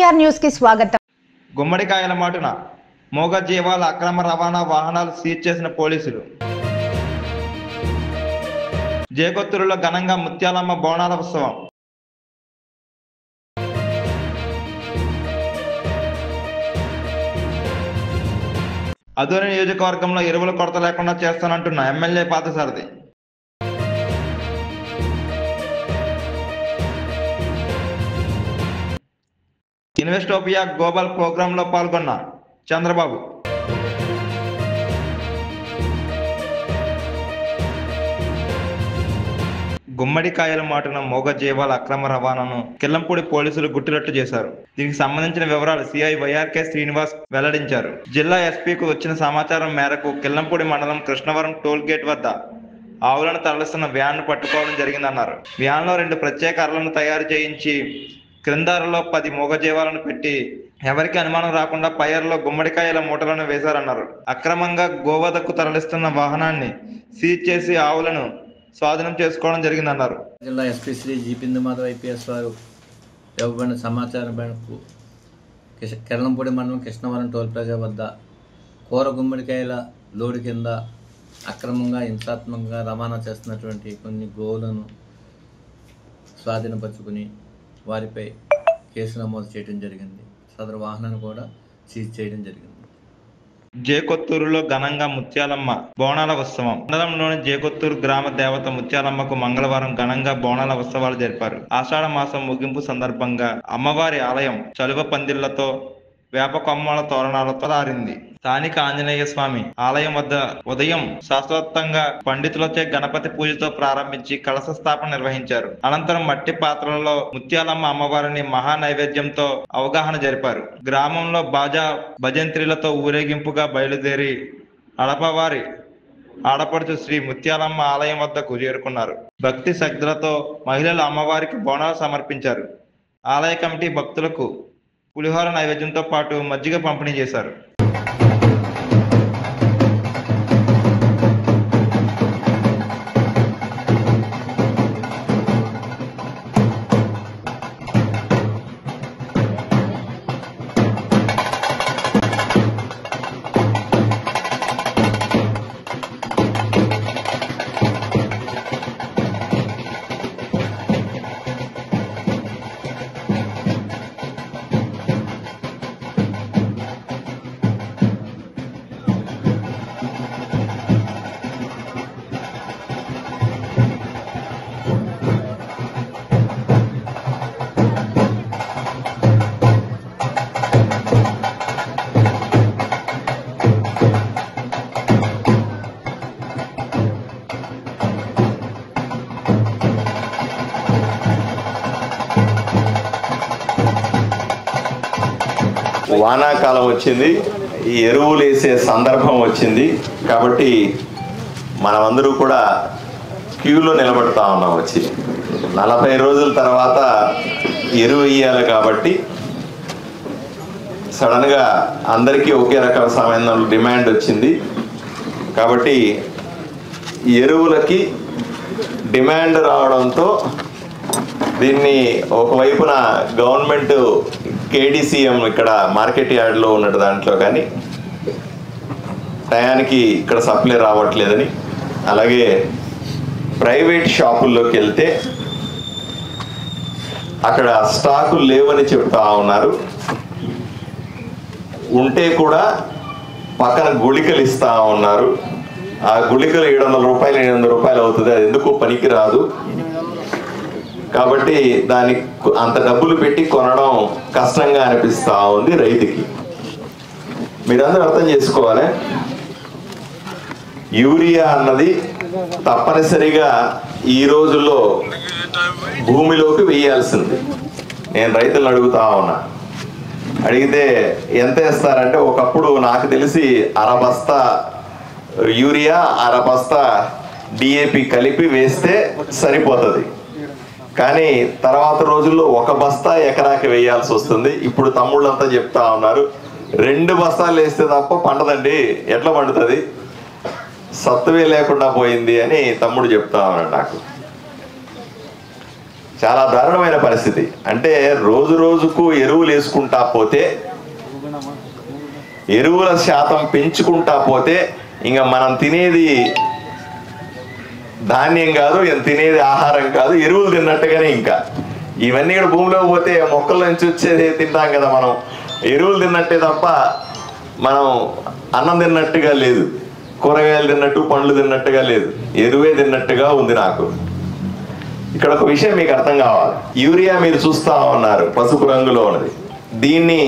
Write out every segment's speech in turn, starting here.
KBR news కి స్వాగతం. గుమ్మడికాయల మాటున మోగ జీవాల అక్రమ రవాణా వాహనాలు సీజ్ చేసిన పోలీసులు. జేకొత్తూరులో ఘనంగా ముత్యాలమ్మ బోనాల ఉత్సవం. అదోని నియోజకవర్గంలో ఎరువుల కొరత లేకుండా చేస్తానంటున్న ఎమ్మెల్యే పార్థసారథి. ఇన్వెస్టోపియా గ్లోబల్ ప్రోగ్రాంలో పాల్గొన్న చంద్రబాబు. గుమ్మడికాయల మాటున మోగ జీవాల అక్రమ రవాణాను కిల్లంపూడి పోలీసులు గుట్టురట్టు చేశారు. దీనికి సంబంధించిన వివరాలు సిఐ వైఆర్కే శ్రీనివాస్ వెల్లడించారు. జిల్లా ఎస్పీకు వచ్చిన సమాచారం మేరకు కిల్లంపూడి మండలం కృష్ణవరం టోల్ గేట్ వద్ద ఆవులను తరలిస్తున్న వ్యాన్ను పట్టుకోవడం జరిగిందన్నారు. వ్యాన్లో 2 ప్రత్యేక అరలను తయారు చేయించి క్రిందారులో 10 మూగజీవాలను పెట్టి ఎవరికి అనుమానం రాకుండా పైర్లో గుమ్మడికాయల మూటలను వేశారన్నారు. అక్రమంగా గోవదకు తరలిస్తున్న వాహనాన్ని సీజ్ చేసి ఆవులను స్వాధీనం చేసుకోవడం జరిగిందన్నారు. జిల్లా ఎస్పీ శ్రీ జి పిందుమాధవ్ ఐపీఎస్ వారు ఇవ్వబడిన సమాచారం మేరకు కిరణంపూడి మండలం కృష్ణవరం టోల్ ప్లాజా వద్ద కూర గుమ్మడికాయల లోడు కింద అక్రమంగా హింసాత్మకంగా రవాణా చేస్తున్నటువంటి కొన్ని గోవులను స్వాధీనపరుచుకుని వారిపై కేసు నమోదు చేయడం జరిగింది. సదరు వాహనాన్ని కూడా సీజ్ చేయడం జరిగింది. జేకొత్తూరులో ఘనంగా ముత్యాలమ్మ బోనాల ఉత్సవం. మండలంలోని జేకొత్తూరు గ్రామ దేవత ముత్యాలమ్మకు మంగళవారం ఘనంగా బోనాల ఉత్సవాలు జరిపారు. ఆషాఢ మాసం ముగింపు సందర్భంగా అమ్మవారి ఆలయం చలువ పందిళ్లతో వేప కొమ్మల తోరణాలతో ఆరింది. స్థానిక ఆంజనేయ స్వామి ఆలయం వద్ద ఉదయం శాస్త్రోక్తంగా పండితులచే గణపతి పూజతో ప్రారంభించి కలశ స్థాపన నిర్వహించారు. అనంతరం మట్టి పాత్రలలో ముత్యాలమ్మ అమ్మవారిని మహా నైవేద్యంతో అవగాహన జరిపారు. గ్రామంలో బాజా భజంత్రిలతో ఊరేగింపుగా బయలుదేరి అడపవారి ఆడపడుచు శ్రీ ముత్యాలమ్మ ఆలయం వద్దకు చేరుకున్నారు. భక్తి శ్రద్ధలతో మహిళలు అమ్మవారికి బోనాలు సమర్పించారు. ఆలయ కమిటీ భక్తులకు పులిహోర నైవేద్యంతో పాటు మజ్జిగ పంపిణీ చేశారు. వానాకాలం వచ్చింది, ఈ ఎరువులు వేసే సందర్భం వచ్చింది కాబట్టి మనమందరూ కూడా క్యూలో నిలబడతా ఉన్నాం. వచ్చి 40 రోజుల తర్వాత ఎరువు వేయాలి కాబట్టి సడన్గా అందరికీ ఒకే రకమైన డిమాండ్ వచ్చింది. కాబట్టి ఎరువులకి డిమాండ్ రావడంతో దీన్ని ఒకవైపున గవర్నమెంట్ కేడీసీఎం ఇక్కడ మార్కెట్ యార్డ్లో ఉన్నట్టు దాంట్లో కానీ టయానికి ఇక్కడ సప్లై రావట్లేదని, అలాగే ప్రైవేట్ షాపుల్లోకి వెళ్తే అక్కడ స్టాకులు లేవని చెప్తా ఉన్నారు. ఉంటే కూడా పక్కన గుళికలు ఇస్తూ ఉన్నారు. ఆ గుళికలు 700 రూపాయలు 800 రూపాయలు అవుతుంది. అది ఎందుకు పనికి రాదు కాబట్టి దానికి అంత డబ్బులు పెట్టి కొనడం కష్టంగా అనిపిస్తూ ఉంది రైతుకి. మీరందరూ అర్థం చేసుకోవాలి, యూరియా అన్నది తప్పనిసరిగా ఈ రోజుల్లో భూమిలోకి వేయాల్సింది. నేను రైతులను అడుగుతా ఉన్నా, అడిగితే ఎంత వేస్తారంటే ఒకప్పుడు నాకు తెలిసి 1/2 బస్తా యూరియా 1/2 బస్తా డిఏపి కలిపి వేస్తే సరిపోతుంది. కానీ తర్వాత రోజుల్లో 1 బస్తా ఎకరాకి వేయాల్సి వస్తుంది. ఇప్పుడు తమ్ముళ్ళంతా చెప్తా ఉన్నారు 2 బస్తాలు వేస్తే తప్ప పండదండి, ఎట్లా పండుతుంది, సత్తువే లేకుండా పోయింది అని తమ్ముడు చెప్తా ఉన్నాడు నాకు. చాలా దారుణమైన పరిస్థితి. అంటే రోజు రోజుకు ఎరువులు వేసుకుంటా పోతే, ఎరువుల శాతం పెంచుకుంటా పోతే ఇంకా మనం తినేది ధాన్యం కాదు, తినేది ఆహారం కాదు, ఎరువులు తిన్నట్టుగానే. ఇంకా ఇవన్నీ కూడా భూమిలో పోతే మొక్కల నుంచి వచ్చేది తింటాం కదా మనం, ఎరువులు తిన్నట్టే తప్ప మనం అన్నం తిన్నట్టుగా లేదు, కూరగాయలు తిన్నట్టు పండ్లు తిన్నట్టుగా లేదు, ఎరువే తిన్నట్టుగా ఉంది నాకు. ఇక్కడ ఒక విషయం మీకు అర్థం కావాలి. యూరియా మీరు చూస్తా ఉన్నారు పసుపు రంగులో ఉన్నది. దీన్ని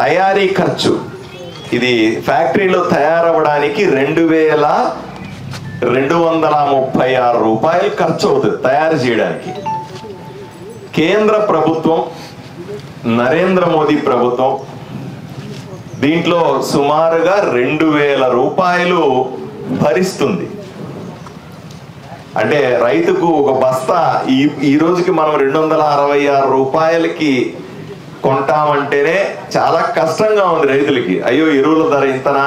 తయారీ ఖర్చు, ఇది ఫ్యాక్టరీలో తయారవ్వడానికి 2236 రూపాయలు ఖర్చు అవుతుంది తయారు చేయడానికి. కేంద్ర ప్రభుత్వం, నరేంద్ర మోదీ ప్రభుత్వం దీంట్లో సుమారుగా 2000 రూపాయలు భరిస్తుంది. అంటే రైతుకు ఒక బస్తా ఈ రోజుకి మనం 266 రూపాయలకి కొంటామంటేనే చాలా కష్టంగా ఉంది రైతులకి. అయ్యో ఎరువుల ధర ఇంతనా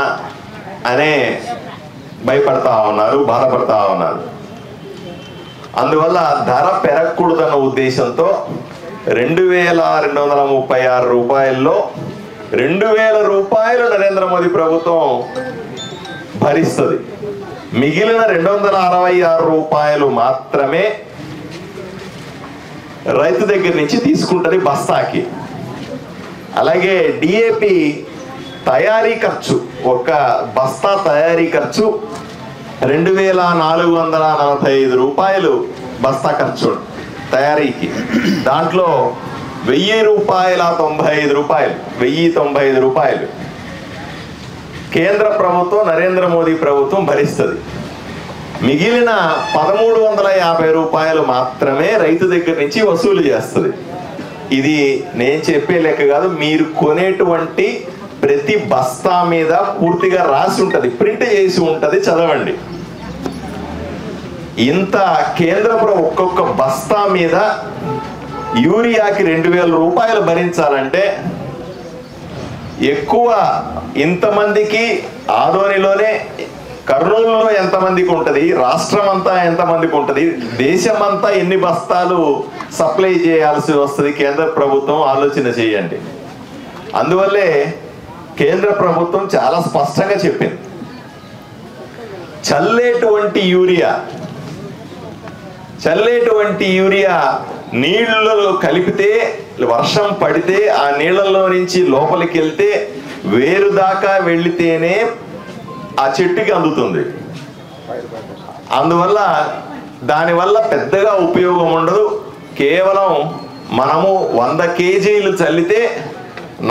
అనే భయపడతా ఉన్నారు, బాధపడతా ఉన్నారు. అందువల్ల ధర పెరగకూడదన్న ఉద్దేశంతో 2236 రూపాయల్లో 2000 రూపాయలు నరేంద్ర మోదీ ప్రభుత్వం భరిస్తుంది. మిగిలిన 266 రూపాయలు మాత్రమే రైతు దగ్గర నుంచి తీసుకుంటుంది బస్తాకి. అలాగే డిఏపి తయారీ ఖర్చు, ఒక బస్తా తయారీ ఖర్చు 2445 రూపాయలు బస్తా ఖర్చు తయారీకి. దాంట్లో 1095 రూపాయలు కేంద్ర ప్రభుత్వం, నరేంద్ర మోదీ ప్రభుత్వం భరిస్తుంది. మిగిలిన 1350 రూపాయలు మాత్రమే రైతు దగ్గర నుంచి వసూలు చేస్తుంది. ఇది నేను చెప్పే లెక్క కాదు, మీరు కొనేటువంటి ప్రతి బస్తా మీద పూర్తిగా రాసి ఉంటుంది, ప్రింట్ చేసి ఉంటుంది, చదవండి. ఇంత కేంద్ర ప్రభుత్వం ఒక్కొక్క బస్తా మీద యూరియాకి 2000 రూపాయలు భరించాలంటే ఎక్కువ ఇంతమందికి ఆదోనిలోనే, కర్నూలులో ఎంతమందికి ఉంటుంది, రాష్ట్రం అంతా ఎంతమందికి ఉంటుంది, దేశమంతా ఎన్ని బస్తాలు సప్లై చేయాల్సి వస్తుంది కేంద్ర ప్రభుత్వం ఆలోచన చేయండి. అందువల్లే కేంద్ర ప్రభుత్వం చాలా స్పష్టంగా చెప్పింది, చల్లేటువంటి యూరియా నీళ్ళలో కలిపితే, వర్షం పడితే ఆ నీళ్ళల్లో నుంచి లోపలికి వెళ్తే వేరు దాకా వెళితేనే ఆ చెట్టుకి అందుతుంది. అందువల్ల దానివల్ల పెద్దగా ఉపయోగం ఉండదు. కేవలం మనము 100 కేజీలు చల్లితే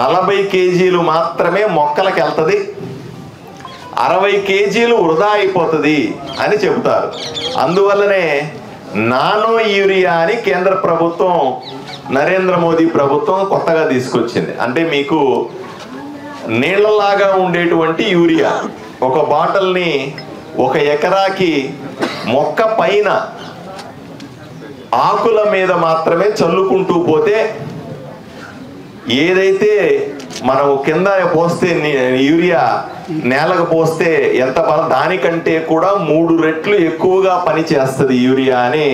40 కేజీలు మాత్రమే మొక్కలకు వెళ్తుంది, 60 కేజీలు వృధా అయిపోతుంది అని చెబుతారు. అందువల్లనే నానో యూరియా అని కేంద్ర ప్రభుత్వం, నరేంద్ర మోదీ ప్రభుత్వం కొత్తగా తీసుకొచ్చింది. అంటే మీకు నీళ్లలాగా ఉండేటువంటి యూరియా, ఒక బాటిల్ని 1 ఎకరాకి మొక్క పైన ఆకుల మీద మాత్రమే చల్లుకుంటూ పోతే, ఏదైతే మనం కింద పోస్తే యూరియా నేలకు పోస్తే ఎంత బలం, దానికంటే కూడా 3 రెట్లు ఎక్కువగా పని చేస్తుంది యూరియా అని,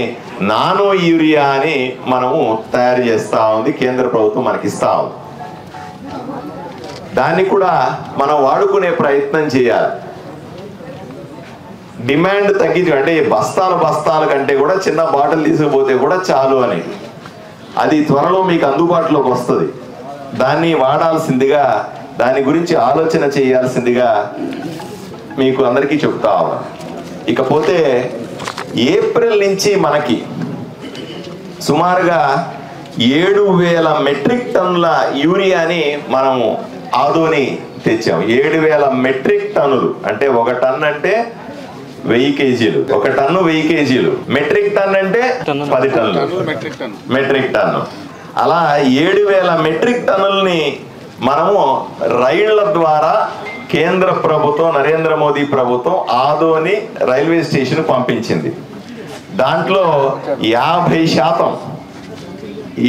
నానో యూరియా అని మనము తయారు చేస్తా ఉంది కేంద్ర ప్రభుత్వం, మనకి ఇస్తా ఉంది. దాన్ని కూడా మనం వాడుకునే ప్రయత్నం చేయాలి. డిమాండ్ తగ్గించి, అంటే బస్తాల కంటే కూడా చిన్న బాటిల్ తీసుకుపోతే కూడా చాలు అని, అది త్వరలో మీకు అందుబాటులోకి వస్తుంది. దాన్ని వాడాల్సిందిగా, దాని గురించి ఆలోచన చేయాల్సిందిగా మీకు అందరికీ చెప్తా ఉన్నాను. ఇకపోతే ఏప్రిల్ నుంచి మనకి సుమారుగా 7000 మెట్రిక్ టన్నుల యూరియాని మనము ఆదోని తెచ్చాము. 7000 మెట్రిక్ టన్నులు అంటే 1 టన్ అంటే 1000 కేజీలు, 1 టన్ను 1000 కేజీలు, మెట్రిక్ టన్ అంటే 10 టన్నులు మెట్రిక్ టన్ను. అలా 7000 మెట్రిక్ టన్నుల్ని మనము రైళ్ల ద్వారా కేంద్ర ప్రభుత్వం, నరేంద్ర మోదీ ప్రభుత్వం ఆదోని రైల్వే స్టేషన్ పంపించింది. దాంట్లో 50%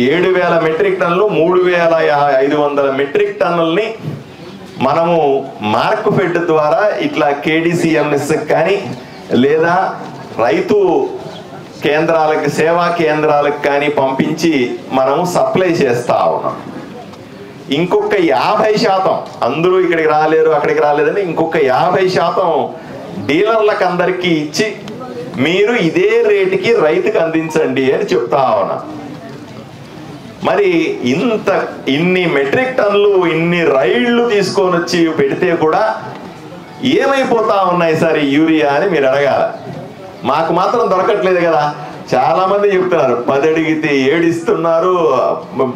7000 మెట్రిక్ టన్నులు 3500 మెట్రిక్ టన్నుల్ని మనము మార్క్ ఫెడ్ ద్వారా ఇట్లా KDCMS కానీ లేదా రైతు కేంద్రాలకు, సేవా కేంద్రాలకు కానీ పంపించి మనము సప్లై చేస్తా ఉన్నాం. ఇంకొక 50%, అందరూ ఇక్కడికి రాలేరు అక్కడికి రాలేదని ఇంకొక 50% డీలర్లకు అందరికీ ఇచ్చి మీరు ఇదే రేటుకి రైతుకు అందించండి అని చెప్తా ఉన్నా. మరి ఇన్ని మెట్రిక్ టన్నులు, ఇన్ని రైళ్లు తీసుకొని వచ్చి పెడితే కూడా ఏమైపోతా ఉన్నాయి సార్ ఈ యూరియా అని మీరు అడగాల. మాకు మాత్రం దొరకట్లేదు కదా. చాలా మంది చెప్తున్నారు 10 అడిగితే 7 ఇస్తున్నారు,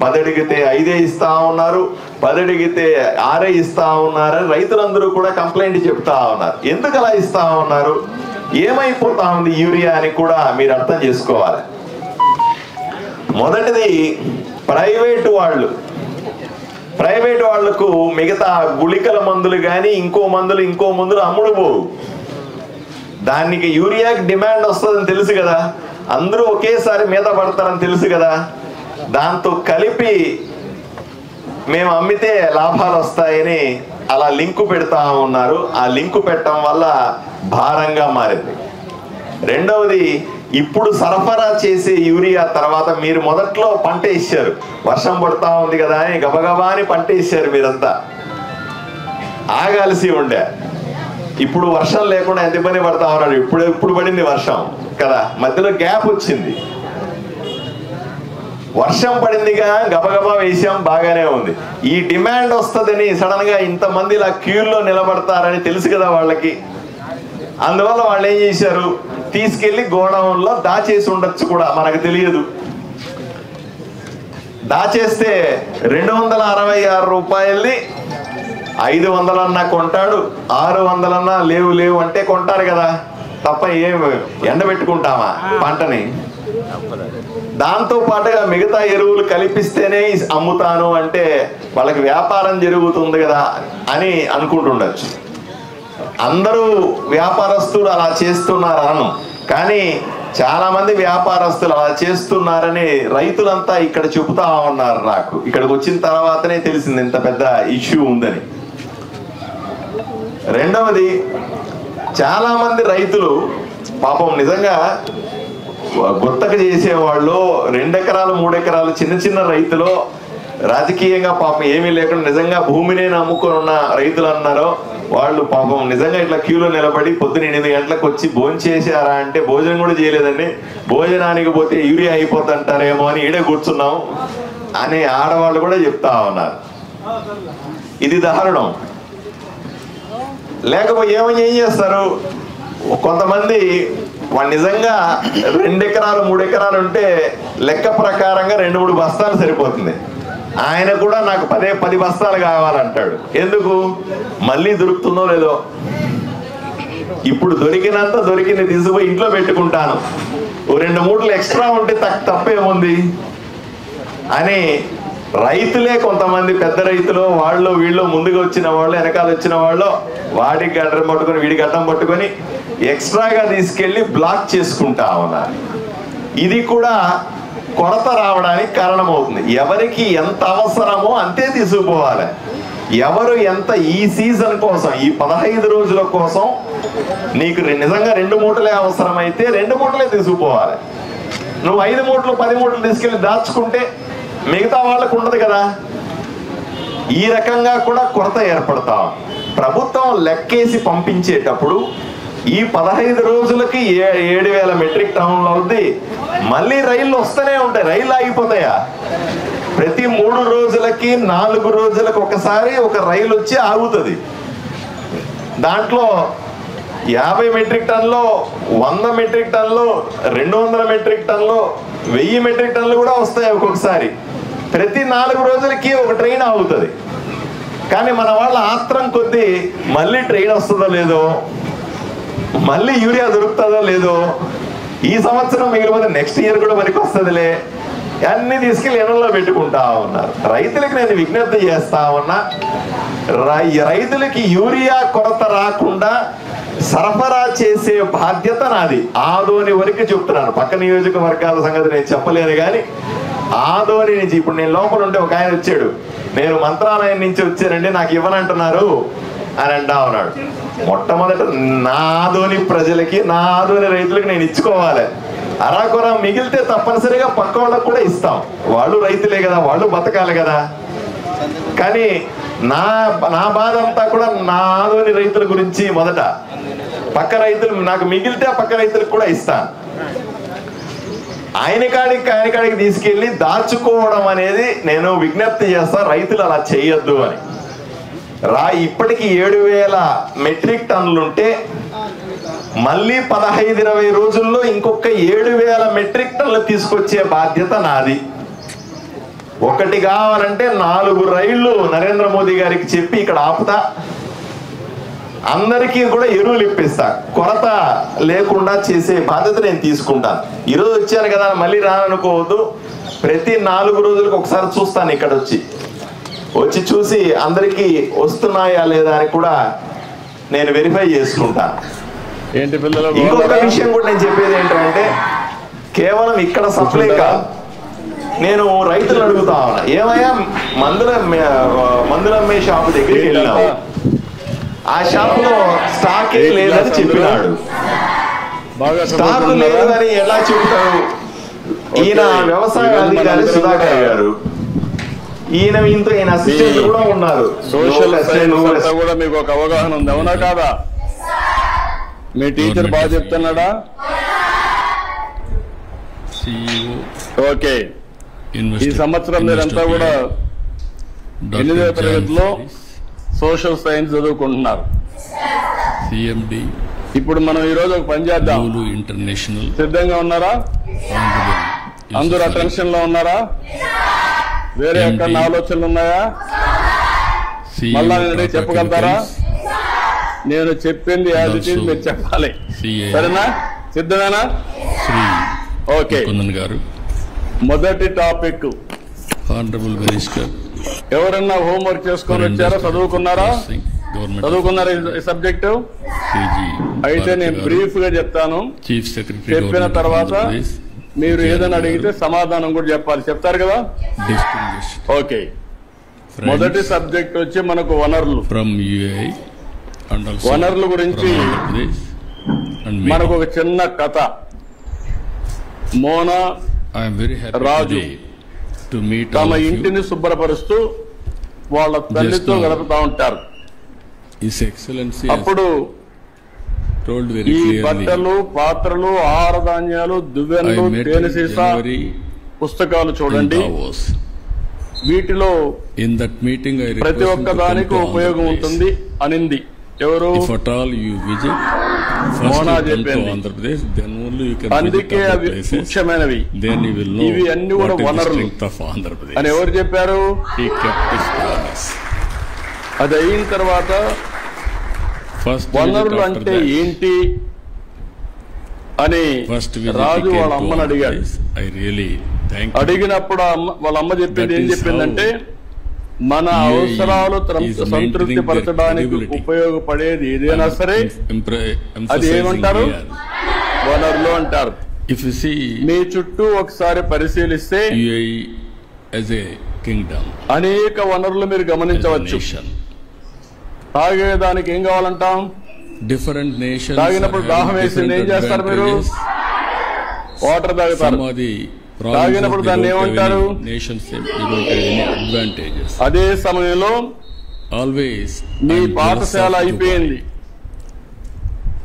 10 అడిగితే 5 ఇస్తా ఉన్నారు, 10 అడిగితే 6 ఇస్తా ఉన్నారు అని రైతులందరూ కూడా కంప్లైంట్ చెప్తా ఉన్నారు. ఎందుకు అలా ఇస్తా ఉన్నారు, ఏమైపోతా ఉంది యూరియా అని కూడా మీరు అర్థం చేసుకోవాలి. మొదటిది ప్రైవేటు వాళ్లకు మిగతా గుళికల మందులు కానీ ఇంకో మందులు అమ్ముడు పోవు. దానికి యూరియాకి డిమాండ్ వస్తుందని తెలుసు కదా, అందరూ ఒకేసారి మీద పడతారని తెలుసు కదా, దాంతో కలిపి మేము అమ్మితే లాభాలు వస్తాయని అలా లింకు పెడతా ఉన్నారు. ఆ లింకు పెట్టడం వల్ల భారంగా మారింది. రెండవది, ఇప్పుడు సరఫరా చేసే యూరియా తర్వాత మీరు మొదట్లో పంట వేసారు, వర్షం పడతా ఉంది కదా అని గబగబా అని పంట వేసారు. మీరంతా ఆగాల్సి ఉండే. ఇప్పుడు వర్షం లేకుండా ఎంత ఇబ్బంది పడతా ఉన్నాడు. ఇప్పుడు పడింది వర్షం కదా, మధ్యలో గ్యాప్ వచ్చింది. వర్షం పడిందిగా గబగబా వేసాం, బాగానే ఉంది. ఈ డిమాండ్ వస్తుందని సడన్ గా ఇంతమంది ఇలా క్యూల్లో నిలబడతారని తెలుసు కదా వాళ్ళకి. అందువల్ల వాళ్ళు ఏం చేశారు, తీసుకెళ్లి గోడౌన్లో దాచేసి ఉండొచ్చు కూడా, మనకు తెలియదు. దాచేస్తే 266 రూపాయల్ని 500 కొంటాడు, 600 లేవు అంటే కొంటారు కదా, తప్ప ఏం ఎండబెట్టుకుంటామా పంటని. దాంతో పాటుగా మిగతా ఎరువులు కల్పిస్తేనే అమ్ముతాను అంటే వాళ్ళకి వ్యాపారం జరుగుతుంది కదా అని అనుకుంటుండొచ్చు. అందరూ వ్యాపారస్తులు అలా చేస్తున్నారను, కానీ చాలా మంది వ్యాపారస్తులు అలా చేస్తున్నారని రైతులంతా ఇక్కడ చెబుతా ఉన్నారు. నాకు ఇక్కడికి వచ్చిన తర్వాతనే తెలిసింది ఇంత పెద్ద ఇష్యూ ఉందని. రెండవది, చాలా మంది రైతులు పాపం నిజంగా గుత్తక చేసేవాళ్ళు, 2 ఎకరాలు 3 ఎకరాలు చిన్న రైతులు, రాజకీయంగా పాపం ఏమీ లేకుండా నిజంగా భూమినే నమ్ముకొని ఉన్న రైతులు అన్నారో వాళ్ళు పాపం నిజంగా ఇట్లా క్యూలో నిలబడి పొద్దున 8 గంటలకు వచ్చి భోజనం చేశారా అంటే భోజనం కూడా చేయలేదండి, భోజనానికి పోతే యూరియా అయిపోతుంటారేమో అని ఈడే కూర్చున్నాం అని ఆడవాళ్ళు కూడా చెప్తా ఉన్నారు. ఇది దారుణం. లేకపోతే ఏం చేస్తారు, కొంతమంది వాళ్ళు నిజంగా 2 ఎకరాలు 3 ఎకరాలు ఉంటే లెక్క ప్రకారంగా 2-3 బస్తాలు సరిపోతుంది. ఆయన కూడా నాకు 10 బస్తాలు కావాలంటాడు. ఎందుకు, మళ్ళీ దొరుకుతుందో లేదో, ఇప్పుడు దొరికింది తీసుకుపోయి ఇంట్లో పెట్టుకుంటాను, 2 మూటలు ఎక్స్ట్రా ఉంటే తప్పేముంది అని రైతులే కొంతమంది పెద్ద రైతులు వాళ్ళు వీళ్ళు ముందుకు వచ్చిన వాళ్ళు వెనకాల వచ్చిన వాళ్ళు వాడికి గడ్డం పట్టుకొని వీడికి గడ్డం పట్టుకొని ఎక్స్ట్రాగా తీసుకెళ్లి బ్లాక్ చేసుకుంటా ఉన్నారు. ఇది కూడా కొరత రావడానికి కారణమవుతుంది. ఎవరికి ఎంత అవసరమో అంతే తీసుకుపోవాలి. ఎవరు ఎంత ఈ సీజన్ కోసం, ఈ 15 రోజుల కోసం నీకు నిజంగా 2 మూటలే అవసరమైతే 2 మూటలే తీసుకుపోవాలి. నువ్వు 5 మూటలు 10 మూటలు తీసుకెళ్లి దాచుకుంటే మిగతా వాళ్ళకు ఉండదు కదా. ఈ రకంగా కూడా కొరత ఏర్పడతాం. ప్రభుత్వం లెక్కేసి పంపించేటప్పుడు ఈ 15 రోజులకి 7,000 మెట్రిక్ టన్నులు అవుద్ది. మళ్ళీ రైళ్లు వస్తూనే ఉంటాయి. రైళ్లు ఆగిపోతాయా? ప్రతి 3 రోజులకి 4 రోజులకు ఒకసారి ఒక రైలు వచ్చి ఆగుతుంది. దాంట్లో 50 మెట్రిక్ టన్నులు, 100 మెట్రిక్ టన్నులు, 200 మెట్రిక్ టన్నులు, 1000 మెట్రిక్ టన్నులు కూడా వస్తాయి ఒక్కొక్కసారి. ప్రతి 4 రోజులకి ఒక ట్రైన్ ఆగుతుంది. కానీ మన వాళ్ళ ఆత్రం కొద్దీ మళ్ళీ ట్రైన్ వస్తుందో లేదో, మళ్ళీ యూరియా దొరుకుతుందో లేదో, ఈ సంవత్సరం మిగిలిపోతే నెక్స్ట్ ఇయర్ కూడా మనకి వస్తుందిలే, అన్ని తీసుకెళ్ళి ఎనల్లో పెట్టుకుంటా ఉన్నారు. రైతులకు నేను విజ్ఞప్తి చేస్తా ఉన్నా, రైతులకి యూరియా కొరత రాకుండా సరఫరా చేసే బాధ్యత నాది. ఆదోని వరకు చెప్తున్నాను, పక్క నియోజకవర్గాల సంగతి నేను చెప్పలేను. కానీ ఆదోని నుంచి ఇప్పుడు నేను లోపల ఉంటే ఒక ఆయన వచ్చాడు, నేను మంత్రాలయం నుంచి వచ్చానండి నాకు ఇవ్వనంటున్నారు అని అంటా ఉన్నాడు. మొట్టమొదట నా ఆదోని ప్రజలకి, నా ఆదోని రైతులకి నేను ఇచ్చుకోవాలి. అరాకొర మిగిలితే తప్పనిసరిగా పక్క వాళ్ళకు కూడా ఇస్తాం. వాళ్ళు రైతులే కదా, వాళ్ళు బతకాలి కదా. కానీ నా బాధ అంతా కూడా నా ఆదోని రైతుల గురించి. మొదట పక్క రైతులు నాకు మిగిలితే ఆ పక్క రైతులకు కూడా ఇస్తాను. ఆయన కాడికి తీసుకెళ్ళి దాచుకోవడం అనేది నేను విజ్ఞప్తి చేస్తాను, రైతులు అలా చేయొద్దు అని. ఇప్పటికి 7,000 మెట్రిక్ టన్నులుంటే మళ్ళీ 15-20 రోజుల్లో ఇంకొక 7,000 మెట్రిక్ టన్నులు తీసుకొచ్చే బాధ్యత నాది. ఒకటి కావాలంటే 4 రైళ్లు నరేంద్ర మోదీ గారికి చెప్పి ఇక్కడ ఆపుతా, అందరికీ కూడా ఎరువులు ఇప్పిస్తా, కొరత లేకుండా చేసే బాధ్యత నేను తీసుకుంటాను. ఈరోజు వచ్చాను కదా మళ్ళీ రాననుకోవద్దు. ప్రతి 4 రోజులకు ఒకసారి చూస్తాను, ఇక్కడ వచ్చి చూసి అందరికీ వస్తున్నాయా లేదా అని కూడా నేను వెరిఫై చేసుకుంటాను. ఇంకొక విషయం కూడా నేను చెప్పేది ఏంటంటే, కేవలం ఇక్కడ సప్లై కాదు, నేను రైతులు అడుగుతా ఉన్నా, ఏమయ్యా మందులమ్మే షాపు దగ్గరికి వెళ్ళినావు, ఆ షాప్ లో స్టాక్ లేదని చెప్పినాడు. స్టాక్ లేదని ఎలా చెబుతాడు? ఈయన వ్యవసాయ అధికారి సుధాకర్ గారు, ఈయన అసిస్టెంట్ కూడా ఉన్నారు. సోషల్ సైన్స్ కూడా మీకు ఒక అవగాహన ఉంది, అవునా కాదా? మీ టీచర్ బాగా చెప్తున్నాడా? ఓకే. ఈ సంవత్సరం మీరంతా కూడా 8వ తరగతిలో సోషల్ సైన్స్ చదువుకుంటున్నారు. ఇప్పుడు మనం ఈరోజు ఒక పని చేద్దాం. ఇంటర్నేషనల్ సిద్ధంగా ఉన్నారా? అందరూ అటెన్షన్ లో ఉన్నారా? వేరే ఎక్కడ ఆలోచనలు ఉన్నాయా? మళ్ళా నేను చెప్పగలుగుతారా? నేను చెప్పింది యాజ్ ఇట్ ఈజ్ మీరు చెప్పాలి, సరేనా? సిద్ధమేనా? ఓకే. మొదటి టాపిక్, ఎవరన్నా హోంవర్క్ చేసుకొని వచ్చారా? చదువుకున్నారా? ఈ సబ్జెక్టు అయితే నేను బ్రీఫ్ గా చెప్తాను. చెప్పిన తర్వాత మీరు ఏదైనా అడిగితే సమాధానం కూడా చెప్పాలి. చెప్తారు కదా? ఓకే. మొదటి సబ్జెక్ట్ వచ్చి మనకు వనరులు. వనరుల గురించి మనకు ఒక చిన్న కథ. మోనా రాజు తమ ఇంటిని శుభ్రపరుస్తూ వాళ్ళ తల్లితో గడుపుతా ఉంటారు. అప్పుడు ఈ బట్టలు, పాత్రలు, ఆహార ధాన్యాలు, దువ్వెనలు, తేనె సీసా, పుస్తకాలు చూడండి, వీటిలో ప్రతి ఒక్క దానికి ఉపయోగం ఉంటుంది అనింది. ఎవరు? మోనా చెప్పింది. అందుకే అవి ముఖ్యమైనవి, ఇవి అన్ని కూడా వనరులు అని ఎవరు చెప్పారు? అది అయిన తర్వాత వనరులు అంటే ఏంటి అని రాజు వాళ్ళ అమ్మని అడిగాడు. అడిగినప్పుడు వాళ్ళ అమ్మ చెప్పింది ఏం చెప్పిందంటే, మన అవసరాలు సంతృప్తి పరచడానికి ఉపయోగపడేది ఏదైనా సరే అది ఏమంటారు? వనరులు అంటారు. మీ చుట్టూ ఒకసారి పరిశీలిస్తే అనేక వనరులు మీరు గమనించవచ్చు. తాగేదానికి ఏం కావాలంటాం? Different nations. తాగినప్పుడు దాహం వేసింది ఏం చేస్తారు? మీరు వాటర్ తాగుతారు. తాగినప్పుడు దాన్ని ఏమంటారు? అదే సమయంలో మీ పాఠశాల అయిపోయింది,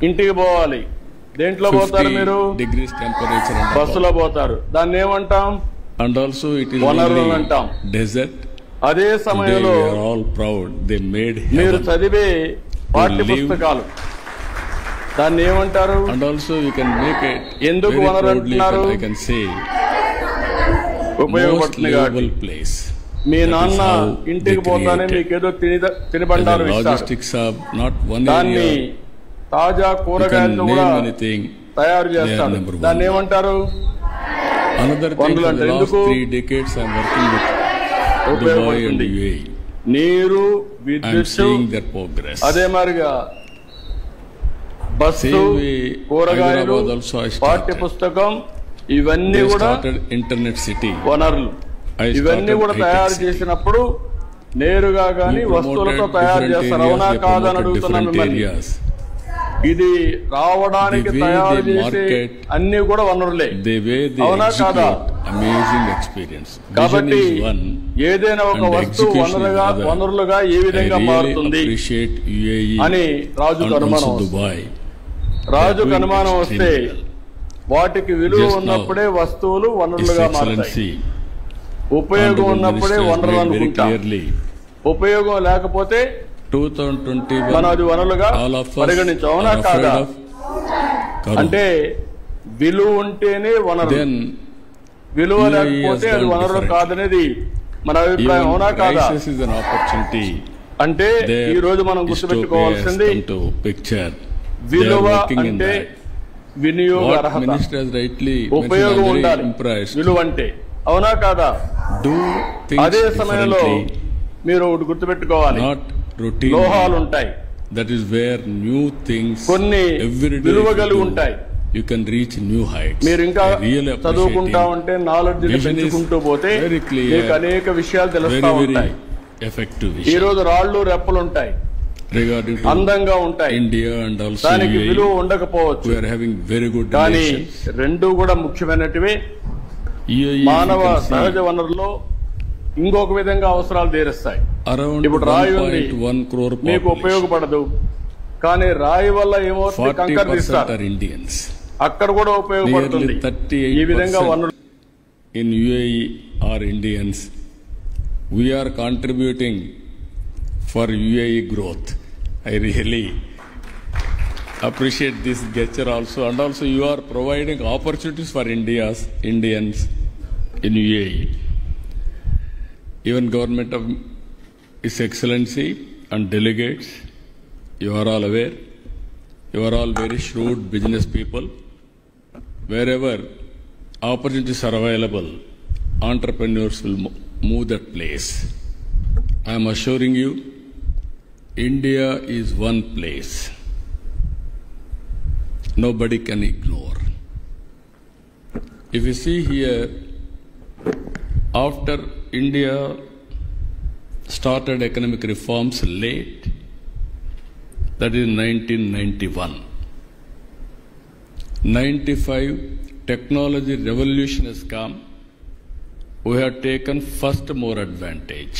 ఇంటికి పోవాలి. దేంట్లో పోతారు మీరు? Degrees temperature. బస్సులో పోతారు. దాన్ని ఏమంటాం? అండ్ ఆల్సో ఇట్ ఈస్ వనరులు అంటాం. డెజర్ట్. అదే సమయంలో మీరు చదివే పాఠ్య పుస్తకాలు దాన్ని ఏమంటారు? And also you can make it. ఎందుకు వనరు అంటున్నారు? ఐ కెన్ సే ఉపయోగపడుతుంది కాబట్టి. మీ నాన్న ఇంటికి పోతానే మీకేదో తినబండారు ఇస్తారు. దాన్ని తాజా కూరగాయలు కూడా తయారు చేస్తారు. దాన్ని ఏమంటారు? వనరులు అంటారు. ఎందుకు? ఉపయోగపడుతుంది. నీరు, విద్యుత్, అదే మాదిరిగా బస్సు, కూరగాయలు, పాఠ్య పుస్తకం, ఇవన్నీ కూడా ఇంటర్నెట్ సిటీ వనరులు. ఇవన్నీ కూడా తయారు చేసినప్పుడు నేరుగా గాని వస్తువులతో తయారు చేస్తారు. అవునా కాదని అడుగుతున్నాను మిమ్మల్ని. ఇది రావడానికి తయారు చేసే అన్ని కూడా వనరులే, అవునా కాదా? Amazing experience. కాబట్టి ఏదైనా ఒక వస్తువు వనరులుగా ఏ విధంగా మారుతుంది అని రాజుకు అనుమానం వస్తే వాటికి విలువ ఉన్నప్పుడే వస్తువులు వనరులుగా మారుతాయి. ఉపయోగం ఉన్నప్పుడే వనరులు అనుకుంటాం. ఉపయోగం లేకపోతే 2021 మనం అది వనరులుగా పరిగణించాం, అవునా కాదా? అంటే విలువ ఉంటేనే వనరు, విలువ లేకపోతే అది వనరు కాదనేది మన అభిప్రాయం, అవునా కాదా? అంటే ఈ రోజు మనం గుర్తుపెట్టుకోవాల్సింది విలువ అంటే వినియోగ అర్హత, ఉపయోగం ఉండాలి విలువ అంటే, అవునా కాదా? అదే సమయంలో మీరు ఒకటి గుర్తుపెట్టుకోవాలి, లోహాలు ఉంటాయి, కొన్ని విలువ కలిగి ఉంటాయి. You can reach new heights. మీరు ఇంకా చదువుకుంటా ఉంటే నాలెడ్జ్ పెంచుకుంటూ పోతే మీకు అనేక విషయాలు తెలుస్తూ ఉంటాయి. ఈ రోజు రాళ్ళు రెప్పలు ఉంటాయి, అందంగా ఉంటాయి, దానికి విలువ ఉండకపోవచ్చు, కానీ రెండు కూడా ముఖ్యమైనటివి. మానవ సహజ వనరుల్లో ఇంకొక విధంగా అవసరాలు తీరుస్తాయి. ఇప్పుడు రాయి ఉంది, మీకు ఉపయోగపడదు, కానీ రాయి వల్ల ఏమవుతుంది? కంకర తీస్తారు, అక్కడ కూడా ఉపయోగపడుతుంది. ఈ విధంగా వనరులు in UAE are Indians. We are contributing for UAE growth. I really appreciate this gesture also, and also you are providing opportunities for Indians in UAE. Even government of His Excellency and delegates, you are all aware, you are all very shrewd business people. Wherever opportunities are available, entrepreneurs will move that place. I am assuring you, India is one place nobody can ignore. If you see here, after India started economic reforms late, that is 1991. 95 technology revolution has come. We have taken first more advantage.